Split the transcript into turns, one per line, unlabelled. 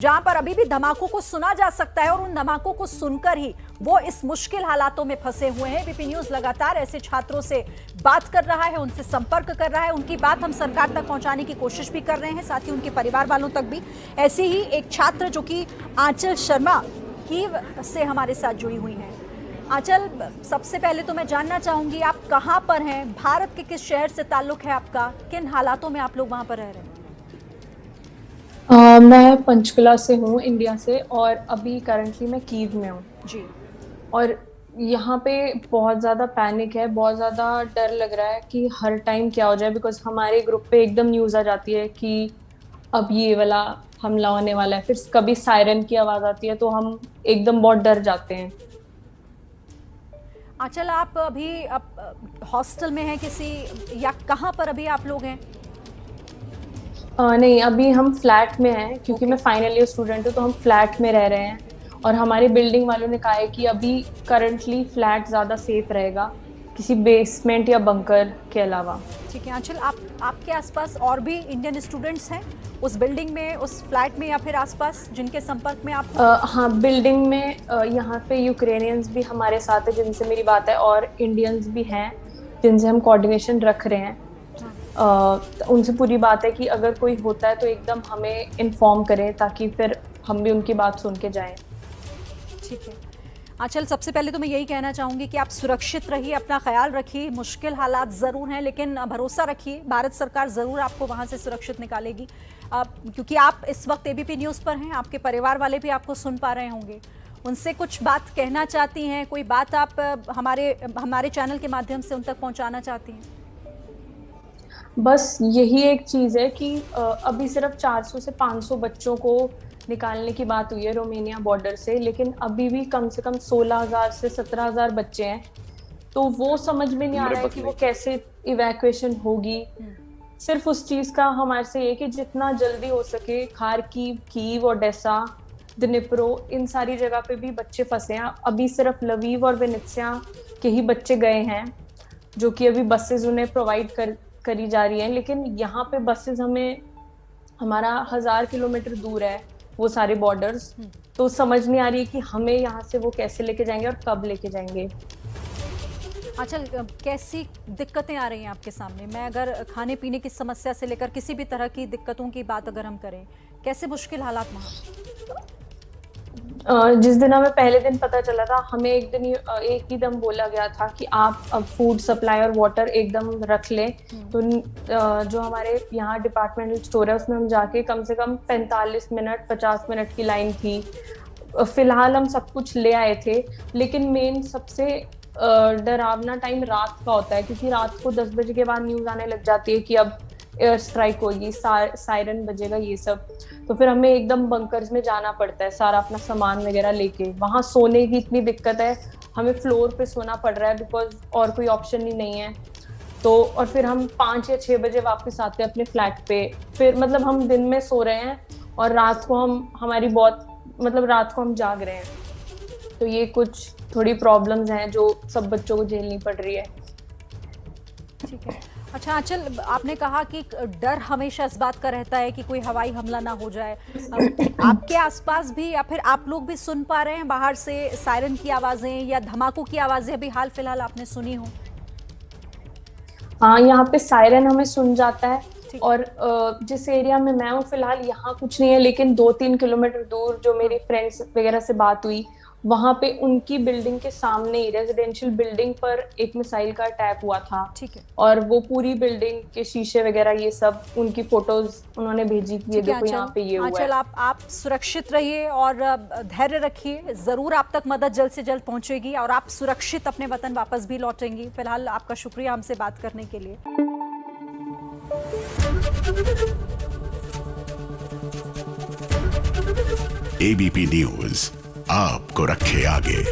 जहां पर अभी भी धमाकों को सुना जा सकता है और उन धमाकों को सुनकर ही वो इस मुश्किल हालातों में फंसे हुए हैं। एबीपी न्यूज लगातार ऐसे छात्रों से बात कर रहा है, उनसे संपर्क कर रहा है, उनकी बात हम सरकार तक पहुंचाने की कोशिश भी कर रहे हैं, साथ ही उनके परिवार वालों तक भी। ऐसे ही एक छात्र जो कि आंचल शर्मा की से हमारे साथ जुड़ी हुई हैं। आंचल, सबसे पहले तो मैं जानना चाहूंगी आप कहाँ पर हैं, भारत के किस शहर से ताल्लुक है आपका, किन हालातों में आप लोग वहां पर रह रहे हैं?
मैं पंचकुला से हूँ, इंडिया से, और अभी करंटली मैं कीव में हूँ
जी।
और यहाँ पे बहुत ज़्यादा पैनिक है, बहुत ज़्यादा डर लग रहा है कि हर टाइम क्या हो जाए, बिकॉज हमारे ग्रुप पे एकदम न्यूज़ आ जाती है कि अब ये वाला हमला होने वाला है, फिर कभी सायरन की आवाज़ आती है तो हम एकदम बहुत डर जाते हैं।
आंचल, आप अभी हॉस्टल में हैं किसी, या कहाँ पर अभी आप लोग हैं?
नहीं, अभी हम फ्लैट में हैं क्योंकि मैं फाइनल ईयर स्टूडेंट हूँ, तो हम फ्लैट में रह रहे हैं। और हमारे बिल्डिंग वालों ने कहा है कि अभी करंटली फ्लैट ज़्यादा सेफ रहेगा किसी बेसमेंट या बंकर के अलावा।
ठीक है आंचल, आपके आसपास और भी इंडियन स्टूडेंट्स हैं उस बिल्डिंग में, उस फ्लैट में, या फिर आसपास जिनके संपर्क में आप?
हाँ, बिल्डिंग में यहाँ पे यूक्रेनियंस भी हमारे साथ है जिनसे मेरी बात है, और इंडियंस भी हैं जिनसे हम कोऑर्डिनेशन रख रहे हैं। उनसे पूरी बात है कि अगर कोई होता है तो एकदम हमें इन्फॉर्म करें ताकि फिर हम भी उनकी बात सुन के जाएं।
ठीक है आंचल, सबसे पहले तो मैं यही कहना चाहूंगी कि आप सुरक्षित रहिए, अपना ख्याल रखिए। मुश्किल हालात ज़रूर हैं लेकिन भरोसा रखिए, भारत सरकार ज़रूर आपको वहाँ से सुरक्षित निकालेगी। क्योंकि आप इस वक्त एबीपी न्यूज़ पर हैं, आपके परिवार वाले भी आपको सुन पा रहे होंगे। उनसे कुछ बात कहना चाहती हैं, कोई बात आप हमारे चैनल के माध्यम से उन तक पहुँचाना चाहती हैं?
बस यही एक चीज़ है कि अभी सिर्फ 400 से 500 बच्चों को निकालने की बात हुई है रोमानिया बॉर्डर से, लेकिन अभी भी कम से कम 16,000 से 17,000 बच्चे हैं। तो वो समझ में नहीं आ रहा है कि वो कैसे इवैक्यूएशन होगी। सिर्फ उस चीज़ का हमारे से ये कि जितना जल्दी हो सके खार्किव, कीव, ओडेसा, दनिप्रो, इन सारी जगह पे भी बच्चे फंसे हैं। अभी सिर्फ लवीव और वेनित्सिया के ही बच्चे गए हैं, जो कि अभी बसेज उन्हें प्रोवाइड करी जा रही है, लेकिन यहाँ पे बसेस हमारा 1000 किलोमीटर दूर है वो सारे बॉर्डर्स। तो समझ नहीं आ रही है कि हमें यहाँ से वो कैसे लेके जाएंगे और कब लेके जाएंगे।
अच्छा, कैसी दिक्कतें आ रही हैं आपके सामने? मैं अगर खाने पीने की समस्या से लेकर किसी भी तरह की दिक्कतों की बात अगर हम करें, कैसे मुश्किल हालात वहाँ?
जिस दिन हमें पहले दिन पता चला था, हमें एक ही दम बोला गया था कि आप अब फूड सप्लाई और वाटर एकदम रख लें। तो जो हमारे यहाँ डिपार्टमेंटल स्टोर है उसमें हम जाके कम से कम 45 मिनट 50 मिनट की लाइन थी। फिलहाल हम सब कुछ ले आए थे, लेकिन मेन सबसे डरावना टाइम रात का होता है, क्योंकि रात को 10 बजे के बाद न्यूज़ आने लग जाती है कि अब एयर स्ट्राइक होगी, सायरन बजेगा, ये सब। तो फिर हमें एकदम बंकर्स में जाना पड़ता है सारा अपना सामान वगैरह लेके। वहाँ सोने की इतनी दिक्कत है, हमें फ्लोर पे सोना पड़ रहा है बिकॉज और कोई ऑप्शन ही नहीं है। तो और फिर हम 5 या 6 बजे वापस आते हैं अपने फ्लैट पे। फिर मतलब हम दिन में सो रहे हैं और रात को रात को हम जाग रहे हैं। तो ये कुछ थोड़ी प्रॉब्लम्स हैं जो सब बच्चों को झेलनी पड़ रही है।
ठीक है। अच्छा आंचल, आपने कहा कि डर हमेशा इस बात का रहता है कि कोई हवाई हमला ना हो जाए। आपके आसपास भी या फिर आप लोग भी सुन पा रहे हैं बाहर से सायरन की आवाजें या धमाकों की आवाजें अभी हाल फिलहाल आपने सुनी हो?
हाँ, यहाँ पे सायरन हमें सुन जाता है। और जिस एरिया में मैं हूँ फिलहाल यहाँ कुछ नहीं है, लेकिन 2-3 किलोमीटर दूर जो मेरी फ्रेंड्स वगैरह से बात हुई, वहां पे उनकी बिल्डिंग के सामने ही रेजिडेंशियल बिल्डिंग पर एक मिसाइल का अटैक हुआ था।
ठीक है।
और वो पूरी बिल्डिंग के शीशे वगैरह ये सब उनकी फोटोज उन्होंने भेजी कि ये देखो यहाँ पे ये हुआ है।
आंचल, आप सुरक्षित रहिए और धैर्य रखिए, जरूर आप तक मदद जल्द से जल्द पहुंचेगी और आप सुरक्षित अपने वतन वापस भी लौटेंगी। फिलहाल आपका शुक्रिया हमसे बात करने के लिए।
एबीपी न्यूज आपको रखे आगे।